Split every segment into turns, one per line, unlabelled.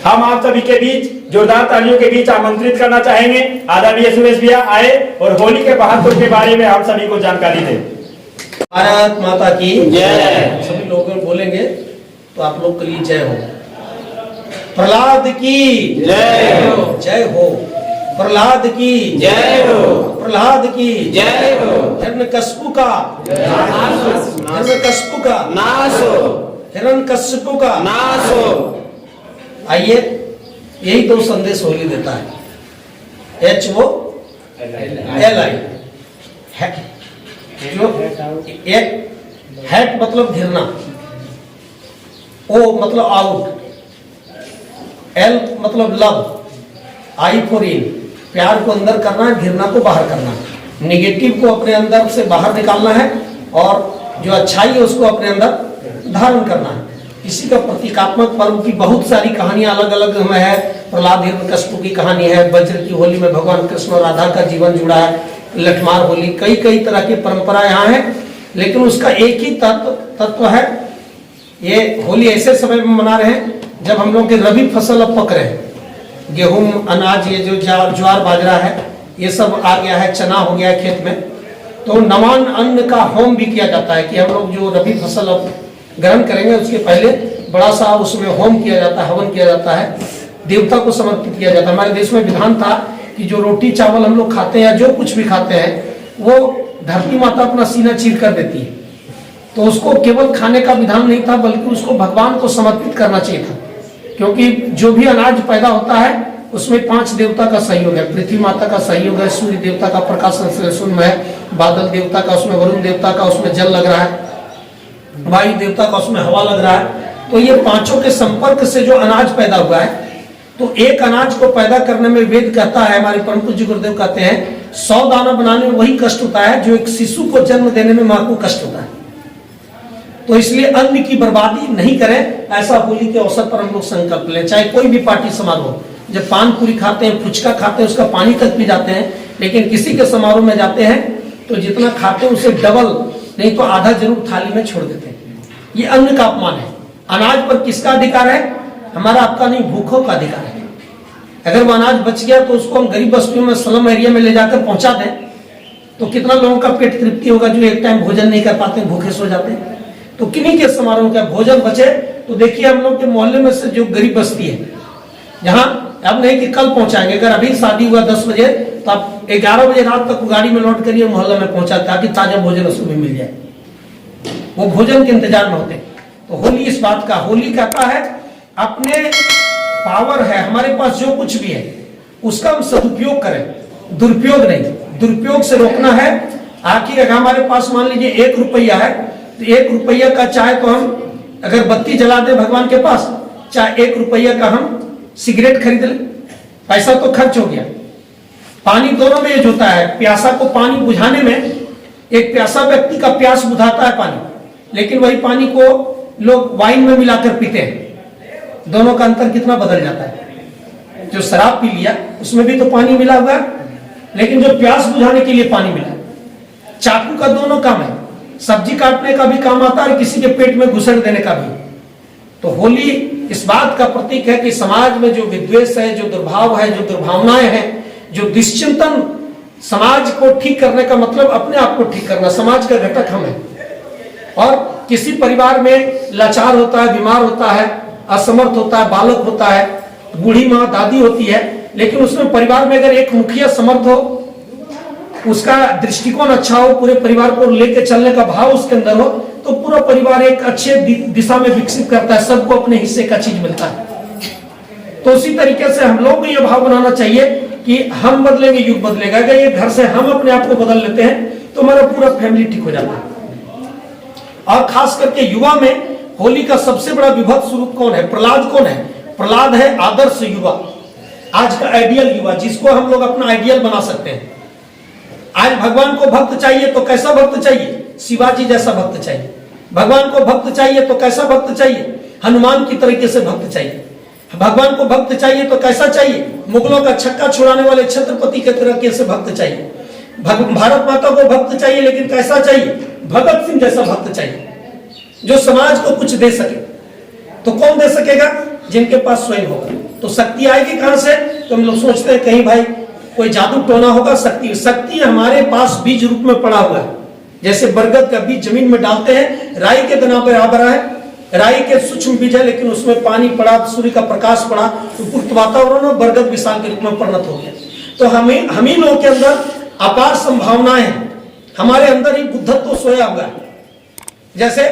हम आप सभी के बीच जोरदार तालियों के बीच आमंत्रित करना चाहेंगे आदरणीय सुरेश भैया आए और होली के महत्व के बारे में हम सभी को जानकारी दें।
भारत माता की
जय।
सभी लोग बोलेंगे तो आप लोग के लिए जय हो। प्रहलाद की
जय हो।
जय हो। प्रहलाद की
जय हो।
प्रहलाद की
जय हो।
हिरण्यकशिपु का हिरण्यकशिपु का
नाश हो।
हिरण्यकशिपु का
नाश हो।
आइए यही तो संदेश होली देता है। HOLI जो एक हैट मतलब घिरना, O मतलब आउट, L मतलब लव, I फॉर इन, प्यार को अंदर करना, घिरना को बाहर करना, नेगेटिव को अपने अंदर से बाहर निकालना है और जो अच्छाई है उसको अपने अंदर धारण करना है। इसी का प्रतीकात्मक पर्व की बहुत सारी कहानियां अलग अलग में है। प्रहलाद हिरण्यकशिपु की कहानी है, वज्र की होली में भगवान कृष्ण और राधा का जीवन जुड़ा है, लठमार होली, कई कई तरह की परंपरा यहाँ है, लेकिन उसका एक ही तत्व है। ये होली ऐसे समय में मना रहे हैं जब हम लोग के रबी फसल अब पक रहे हैं। गेहूं, अनाज, ये जो ज्वार बाजरा है ये सब आ गया है, चना हो गया है खेत में, तो नवान अन्न का होम भी किया जाता है कि हम लोग जो रबी फसल अब ग्रहण करेंगे उसके पहले बड़ा सा उसमें होम किया जाता है, हवन किया जाता है, देवता को समर्पित किया जाता है। हमारे देश में विधान था कि जो रोटी चावल हम लोग खाते हैं या जो कुछ भी खाते हैं वो धरती माता अपना सीना चीर कर देती है, तो उसको केवल खाने का विधान नहीं था बल्कि उसको भगवान को समर्पित करना चाहिए था, क्योंकि जो भी अनाज पैदा होता है उसमें 5 देवता का सहयोग है। पृथ्वी माता का सहयोग है, सूर्य देवता का प्रकाश संश्लेषण में है, बादल देवता का, उसमें वरुण देवता का उसमें जल लग रहा है, वायु देवता का उसमें हवा लग रहा है। तो ये पांचों के संपर्क से जो अनाज पैदा हुआ है, तो एक अनाज को पैदा करने में वेद कहता है, हमारे परम पूज्य गुरुदेव कहते हैं 100 दाना बनाने में वही कष्ट होता है जो एक शिशु को जन्म देने में मां को कष्ट होता है। तो इसलिए अन्न की बर्बादी नहीं करें, ऐसा होली के अवसर पर हम लोग संकल्प लें। चाहे कोई भी पार्टी समारोह, जब पान पूरी खाते हैं, फुचका खाते हैं, उसका पानी तक पी जाते हैं, लेकिन किसी के समारोह में जाते हैं तो जितना खाते हैं उसे डबल नहीं तो आधा जरूर थाली में छोड़ देते हैं। ये अन्न का अपमान है। अनाज पर किसका अधिकार है? हमारा, आपका नहीं, भूखों का अधिकार है। अगर वो अनाज बच गया तो उसको हम गरीब बस्तियों में, स्लम एरिया में ले जाकर पहुंचा दें तो कितना लोगों का पेट तृप्ति होगा जो एक टाइम भोजन नहीं कर पाते, भूखे सो जाते हैं। तो किन्हीं के समारोह का भोजन बचे तो देखिए हम लोग के मोहल्ले में से जो गरीब बस्ती है, जहां अब नहीं कि कल पहुंचाएंगे, अगर अभी शादी हुआ 10 बजे तो आप 11 बजे रात तक गाड़ी में लौट करिए मोहल्ले में पहुंचा, ताकि ताजा भोजन उसको भी मिल जाए। वो भोजन के इंतजार में होते। तो होली इस बात का, होली कहता है अपने पावर है हमारे पास जो कुछ भी है उसका हम सदुपयोग करें, दुरुपयोग नहीं। दुरुपयोग से रोकना है। आखिर अगर हमारे पास मान लीजिए 1 रुपया है तो 1 रुपया का चाहे तो हम अगर बत्ती जला दे भगवान के पास, चाहे 1 रुपया का हम सिगरेट खरीद ले, पैसा तो खर्च हो गया। पानी दोनों में यूज होता है। प्यासा को पानी बुझाने में, एक प्यासा व्यक्ति का प्यास बुझाता है पानी, लेकिन वही पानी को लोग वाइन में मिलाकर पीते हैं। दोनों का अंतर कितना बदल जाता है। जो शराब पी लिया उसमें भी तो पानी मिला हुआ है, लेकिन जो प्यास बुझाने के लिए पानी मिला। चाकू का दोनों काम है, सब्जी काटने का भी काम आता है और किसी के पेट में घुसड़ देने का भी। तो होली इस बात का प्रतीक है कि समाज में जो विद्वेष है, जो दुर्भाव है, जो दुर्भावनाएं हैं, जो दुश्चिंतन, समाज को ठीक करने का मतलब अपने आप को ठीक करना। समाज का घटक हम है। और किसी परिवार में लाचार होता है, बीमार होता है, असमर्थ होता है, बालक होता है, बूढ़ी माँ, दादी होती है, लेकिन उसमें परिवार में अगर एक मुखिया समर्थ हो, उसका दृष्टिकोण अच्छा हो, पूरे परिवार को लेकर चलने का भाव उसके अंदर हो, तो पूरा परिवार एक अच्छे दिशा में विकसित करता है, सबको अपने हिस्से का चीज मिलता है। तो उसी तरीके से हम लोग को यह भाव बनाना चाहिए कि हम बदलेंगे, युग बदलेगा। अगर ये घर से हम अपने आप को बदल लेते हैं तो हमारा पूरा फैमिली ठीक हो जाता है। और खास करके युवा में होली का सबसे बड़ा विभत्स स्वरूप कौन है? प्रहलाद कौन है? प्रहलाद है आदर्श युवा, आज का आइडियल युवा, जिसको हम लोग अपना आइडियल बना सकते हैं। आज भगवान को भक्त चाहिए तो कैसा भक्त चाहिए? शिवाजी जैसा भक्त चाहिए। भगवान को भक्त चाहिए तो कैसा भक्त चाहिए? हनुमान की तरीके से भक्त चाहिए। भगवान को भक्त चाहिए तो कैसा चाहिए? मुगलों का छक्का छुड़ाने वाले छत्रपति के तरीके से भक्त चाहिए। भारत माता को भक्त चाहिए, लेकिन कैसा चाहिए? भगत सिंह जैसा भक्त चाहिए, जो समाज को कुछ दे सके। तो कौन दे सकेगा? जिनके पास स्वयं होगा। तो शक्ति आएगी कहां से? तो हम लोग सोचते हैं कहीं भाई कोई जादू टोना होगा। शक्ति हमारे पास बीज रूप में पड़ा हुआ है। जैसे बरगद का बीज जमीन में डालते हैं, राई के दाना बराबर है, राई के सूक्ष्म बीज है, लेकिन उसमें पानी पड़ा, सूर्य का प्रकाश पड़ा, उपयुक्त वातावरण और बरगद विशाल के रूप में परिणत हो गया। तो हम ही लोगों के अंदर अपार संभावनाएं हैं, हमारे अंदर ही बुद्धत्व सोया हुआ है। जैसे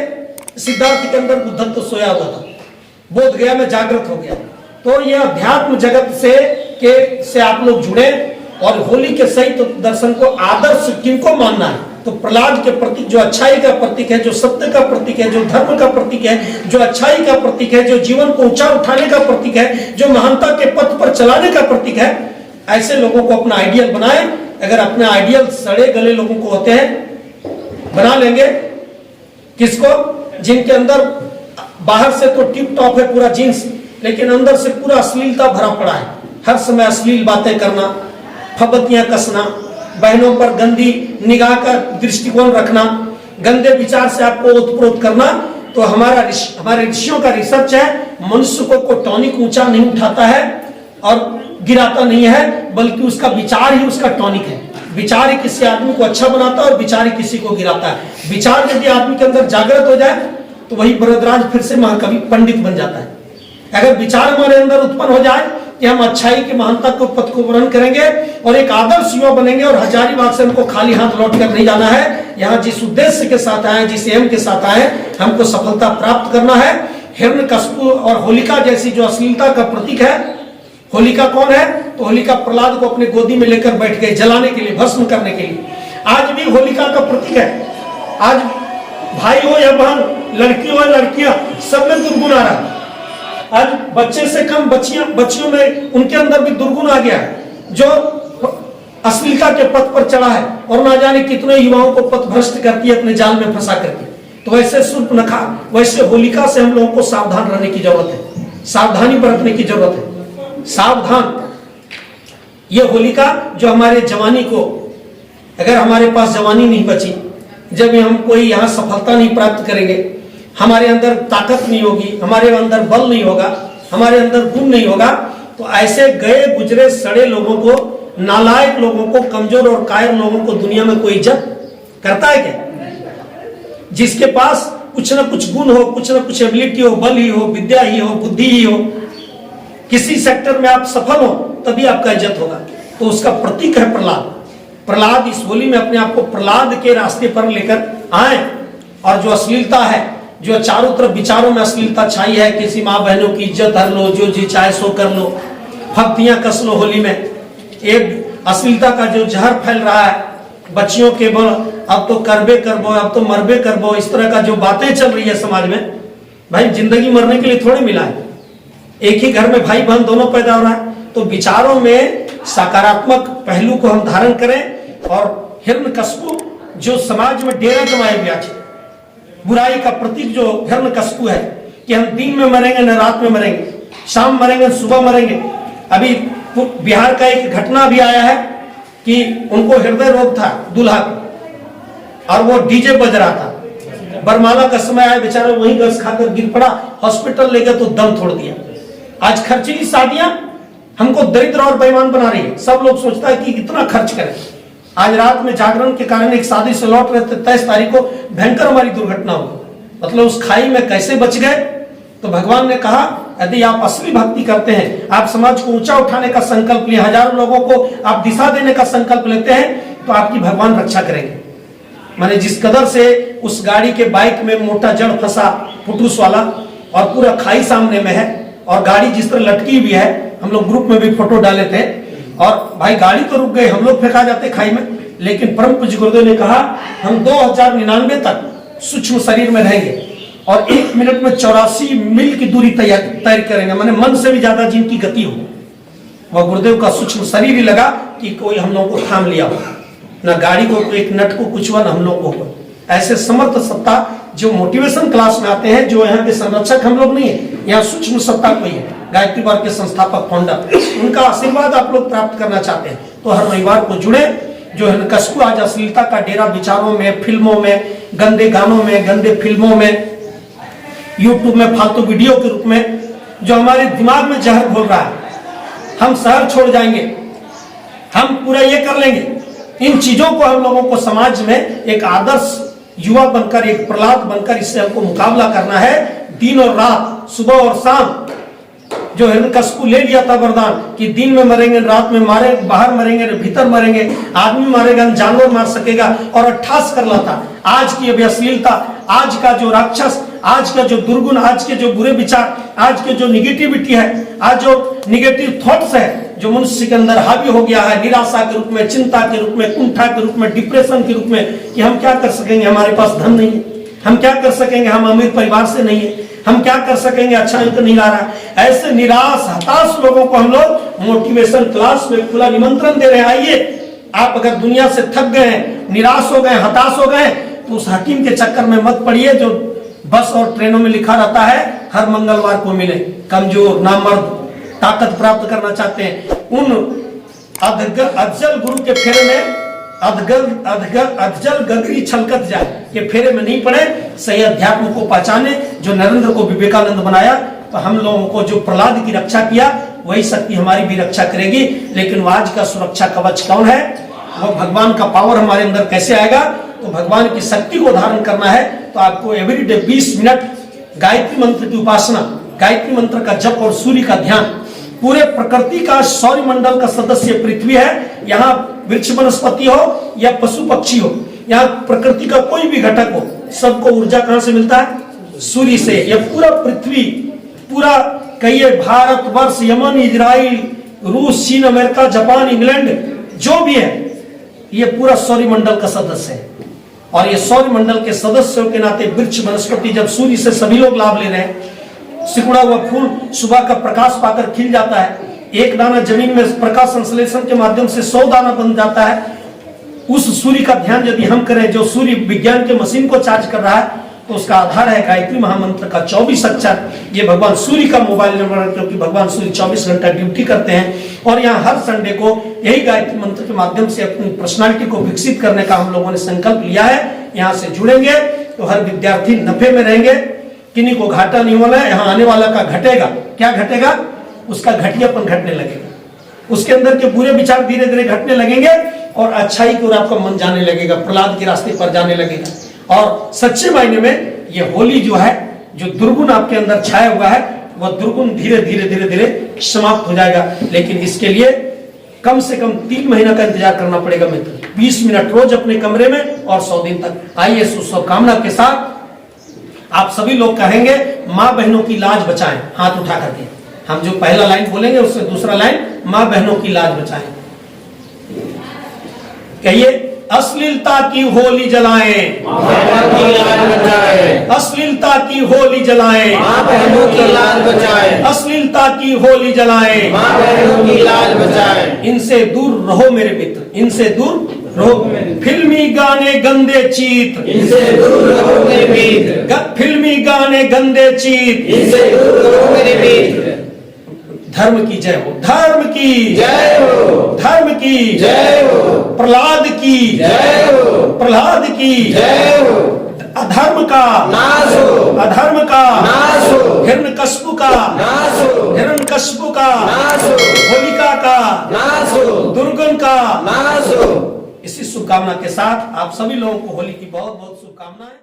सिद्धार्थ के अंदर बुद्धत्व सोया हुआ था, बोध गया में जागृत हो गया। तो यह अध्यात्म जगत से आप लोग जुड़े और होली के सही तो दर्शन को आदर्श किनको मानना है? तो प्रहलाद के प्रतीक, जो अच्छाई का प्रतीक है, जो सत्य का प्रतीक है, जो धर्म का प्रतीक है, जो अच्छाई का प्रतीक है, जो जीवन को ऊंचा उठाने का प्रतीक है, जो महानता के पथ पर चलाने का प्रतीक है, ऐसे लोगों को अपना आइडियल बनाए। अगर अपने आइडियल सड़े गले लोगों को होते हैं बना लेंगे, किसको? जिनके अंदर बाहर से तो टिप टॉप है पूरा जींस, लेकिन अंदर से पूरा अश्लीलता भरा पड़ा है। हर समय अश्लील बातें करना, फबतियां कसना, बहनों पर गंदी निगाह का दृष्टिकोण रखना, गंदे विचार से आपको ओतप्रोत करना। तो हमारे ऋषियों का रिसर्च है, मनुष्य को टॉनिक ऊंचा नहीं उठाता है और गिराता नहीं है, बल्कि उसका विचार ही उसका टॉनिक है। विचार ही किसी आदमी को अच्छा बनाता है और विचार ही किसी को गिराता है। विचार यदि आदमी के अंदर जागृत हो जाए तो वही वरदराज फिर से महाकवि पंडित बन जाता है। अगर विचार हमारे अंदर उत्पन्न हो जाए कि हम अच्छाई की महानता को पथ को वर्णन करेंगे और एक आदर्श युवा बनेंगे और हजारीबाग से हमको खाली हाथ लौट कर नहीं जाना है। यहाँ जिस उद्देश्य के साथ आए, जिस एम के साथ आए, हमको सफलता प्राप्त करना है। हिरण्यकश्यप और होलिका जैसी जो अश्लीलता का प्रतीक है, होलिका कौन है? तो होलिका प्रहलाद को अपने गोदी में लेकर बैठ गए जलाने के लिए, भस्म करने के लिए। आज भी होलिका का प्रतीक है। आज भाई हो या बहन, लड़की हो या लड़कियां, सब में दुर्गुण आ रहा है। आज बच्चे से कम बच्चियों में उनके अंदर भी दुर्गुण आ गया है, जो अश्लीलता के पथ पर चढ़ा है और ना जाने कितने युवाओं को पथ भ्रष्ट करती है अपने जाल में फंसा करके। तो वैसे शूर्पणखा, वैसे होलिका से हम लोगों को सावधान रहने की जरूरत है, सावधानी बरतने की जरूरत है। सावधान, ये होलिका जो हमारे जवानी को, अगर हमारे पास जवानी नहीं बची, जब हम कोई यहाँ सफलता नहीं प्राप्त करेंगे, हमारे अंदर ताकत नहीं होगी, हमारे अंदर बल नहीं होगा, हमारे अंदर गुण नहीं होगा, तो ऐसे गए गुजरे सड़े लोगों को, नालायक लोगों को, कमजोर और कायर लोगों को दुनिया में कोई इज्जत करता है क्या? जिसके पास कुछ ना कुछ गुण हो, कुछ ना कुछ एबिलिटी हो, बल ही हो, विद्या ही हो, बुद्धि ही हो, किसी सेक्टर में आप सफल हो, तभी आपका इज्जत होगा। तो उसका प्रतीक है प्रहलाद। प्रहलाद इस होली में अपने आप को प्रहलाद के रास्ते पर लेकर आए। और जो अश्लीलता है, जो चारों तरफ विचारों में अश्लीलता छाई है, किसी माँ बहनों की इज्जत हर लो, जो जी चाहे सो कर लो, फब्तियां कस लो होली में, एक अश्लीलता का जो जहर फैल रहा है बच्चियों के बल, अब तो करबे करबो, अब तो मरबे करबो, इस तरह का जो बातें चल रही है समाज में। भाई जिंदगी मरने के लिए थोड़ी मिला है, एक ही घर में भाई बहन दोनों पैदा हो रहा है। तो विचारों में सकारात्मक पहलू को हम धारण करें। और हिरण्यकश्यप जो समाज में डेरा जमाए हुए आज, बुराई का प्रतीक जो हिरण्यकश्यप है कि हम दिन में मरेंगे न रात में मरेंगे, शाम मरेंगे सुबह मरेंगे। अभी बिहार का एक घटना भी आया है कि उनको हृदय रोग था दूल्हा और वो डीजे बज रहा था, बरमाला का समय आया, बेचारा वहीं गैस खाकर गिर पड़ा, हॉस्पिटल ले गए तो दम तोड़ दिया। आज खर्चीली शादियां हमको दरिद्र और बेईमान बना रही है। सब लोग सोचता है कि इतना खर्च करें। आज रात में जागरण के कारण एक शादी से लौट रहे थे, 23 तारीख को भयंकर हमारी दुर्घटना हुई। मतलब उस खाई में कैसे बच गए? तो भगवान ने कहा यदि आप असली भक्ति करते हैं, आप समाज को ऊंचा उठाने का संकल्प लिए, हजारों लोगों को आप दिशा देने का संकल्प लेते हैं, तो आपकी भगवान रक्षा करेंगे। माने जिस कदर से उस गाड़ी के बाइक में मोटा जड़ फंसा फुटूस वाला और पूरा खाई सामने में है और गाड़ी जिस तरह लटकी भी है, हम लोग ग्रुप में भी फोटो डाले थे। और भाई गाड़ी तो रुक गई, हम लोग फेंका जाते खाई में, लेकिन परम पूज्य गुरुदेव ने कहा हम 2099 तक सूक्ष्म शरीर में रहेंगे और 1 मिनट में 84 मील की दूरी तय करेंगे। माने मन से भी ज्यादा जिनकी गति हो, वह गुरुदेव का सूक्ष्म शरीर ही लगा कि कोई हम लोगों को थाम लिया हो, ना गाड़ी को एक नट को कुछ हुआ, ना हम लोग को। ऐसे समर्थ सत्ता जो मोटिवेशन क्लास में आते हैं, जो यहाँ के संरक्षक हम लोग नहीं है, यहाँ सूक्ष्म सत्ता कोई है, गायत्री बार के संस्थापक फाउंडर, उनका आशीर्वाद आप लोग प्राप्त करना चाहते हैं तो हर रविवार को जुड़े। जो हिरण्यकश्यप आज अश्लीलता का डेरा विचारों में, फिल्मों में, गंदे गानों में, गंदे फिल्मों में, यूट्यूब में फालतू वीडियो के रूप में जो हमारे दिमाग में जहर घोल रहा है, हम शहर छोड़ जाएंगे, हम पूरा ये कर लेंगे। इन चीजों को हम लोगों को समाज में एक आदर्श युवा बनकर, एक प्रहलाद बनकर इससे हमको मुकाबला करना है। दिन और रात, सुबह और शाम। जो हिरण्यकशिपु ले लिया था वरदान कि दिन में मरेंगे, रात में मारे, बाहर मरेंगे, भीतर मरेंगे, आदमी मारेगा, जानवर मार सकेगा, और 28 कर लाता। आज की अभी अश्लीलता, आज का जो राक्षस, आज का जो दुर्गुण, आज के जो बुरे विचार, आज के जो निगेटिविटी है, आज जो निगेटिव थॉट्स है जो मनुष्य के अंदर हावी हो गया है, निराशा के रूप में, चिंता के रूप में, कुंठा के रूप में, डिप्रेशन के रूप में, कि हम क्या कर सकेंगे, हमारे पास धन नहीं है, हम क्या कर सकेंगे, हम अमीर परिवार से नहीं है, हम क्या कर सकेंगे, अच्छा अंक नहीं आ रहा। ऐसे निराश हताश लोगों को हम लोग मोटिवेशन क्लास में खुला निमंत्रण दे रहे हैं। आइए, आप अगर दुनिया से थक गए हैं, निराश हो गए, हताश हो गए, तो उस हकीम के चक्कर में मत पड़िए जो बस और ट्रेनों में लिखा रहता है हर मंगलवार को मिले। कमजोर, नामर्द, ताकत प्राप्त करना चाहते हैं, उन अधजल गुरु के फेरे में अधजल गगरी छलकत जाए के फेरे में नहीं पड़े। सही अध्यात्म को पहचाने, जो नरेंद्र को विवेकानंद बनाया, तो हम लोगों को जो प्रहलाद की रक्षा किया, वही शक्ति हमारी भी रक्षा करेगी। लेकिन वो आज का सुरक्षा कवच कौन है? वो भगवान का पावर हमारे अंदर कैसे आएगा? तो भगवान की शक्ति को धारण करना है तो आपको एवरीडे 20 मिनट गायत्री मंत्र की उपासना, गायत्री मंत्र का जप और सूर्य का ध्यान। पूरे प्रकृति का सौर मंडल का सदस्य पृथ्वी है। यहाँ वृक्ष वनस्पति हो या पशु पक्षी हो, यहाँ प्रकृति का कोई भी घटक हो, सबको ऊर्जा कहां से मिलता है? सूर्य से। यह पूरा पृथ्वी, पूरा कहिए भारत वर्ष, यमन, इजराइल, रूस, चीन, अमेरिका, जापान, इंग्लैंड, जो भी है, ये पूरा सौर मंडल का सदस्य है। और ये सौर मंडल के सदस्यों के नाते वृक्ष वनस्पति, जब सूर्य से सभी लोग लाभ ले रहे हैं, सिकुड़ा हुआ फूल सुबह का प्रकाश पाकर खिल जाता है, एक दाना जमीन में प्रकाश संश्लेषण के माध्यम से 100 दाना बन जाता है। उस सूर्य का ध्यान यदि हम करें, जो सूर्य विज्ञान के मशीन को चार्ज कर रहा है, तो उसका आधार है गायत्री महामंत्र का 24 अक्षर। ये भगवान सूर्य का मोबाइल नंबर है, क्योंकि भगवान सूर्य 24 घंटा ड्यूटी करते हैं। और यहाँ हर संडे को यही गायत्री मंत्र के माध्यम से अपनी पर्सनालिटी को विकसित करने का हम लोगों ने संकल्प लिया है। यहाँ से जुड़ेंगे तो हर विद्यार्थी नफे में रहेंगे, किन्हीं को घाटा नहीं होना है। यहाँ आने वाला का घटेगा, क्या घटेगा? उसका घटियापन घटने लगेगा, उसके अंदर के बुरे विचार धीरे धीरे घटने लगेंगे और अच्छाई की ओर आपका मन जाने लगेगा, प्रहलाद के रास्ते पर जाने लगेगा। और सच्चे मायने में ये होली जो है, जो दुर्गुण आपके अंदर छाया हुआ है, वह दुर्गुण धीरे धीरे धीरे धीरे समाप्त हो जाएगा। लेकिन इसके लिए कम से कम 3 महीना का इंतजार करना पड़ेगा मित्र। 20 मिनट रोज अपने कमरे में और 100 दिन तक। आइए शुभकामना के साथ आप सभी लोग कहेंगे माँ बहनों की लाज बचाएं, हाथ उठा करके। हम जो पहला लाइन बोलेंगे उससे दूसरा लाइन, माँ बहनों की लाज बचाएं। कहिए, अश्लीलता की होली जलाएं,
माँ बहनों की लाज बचाएं।
अश्लीलता की होली जलाएं,
माँ बहनों की लाज बचाएं।
अश्लीलता की होली जलाएं,
माँ बहनों की लाज बचाएं।
इनसे दूर रहो मेरे मित्र, इनसे दूर रहो। फिल्मी गाने गंदे चित्र,
इनसे दूर रहो मेरे मित्र।
फिल्मी गाने गंदे चित्र,
इनसे दूर रहो मेरे मित्र।
धर्म की जय हो, धर्म की
जय हो,
धर्म की
जय हो,
प्रहलाद की
जय हो,
प्रहलाद की
जय हो।
अधर्म का
नाश हो,
अधर्म का
नाश हो,
हिरण्यकशिपु का
नाश हो,
हिरण्यकशिपु का
नाश हो,
होलिका का
नाश हो,
दुर्गुण का
नाश हो।
इसी शुभकामना के साथ आप सभी लोगों को होली की बहुत बहुत शुभकामनाएं।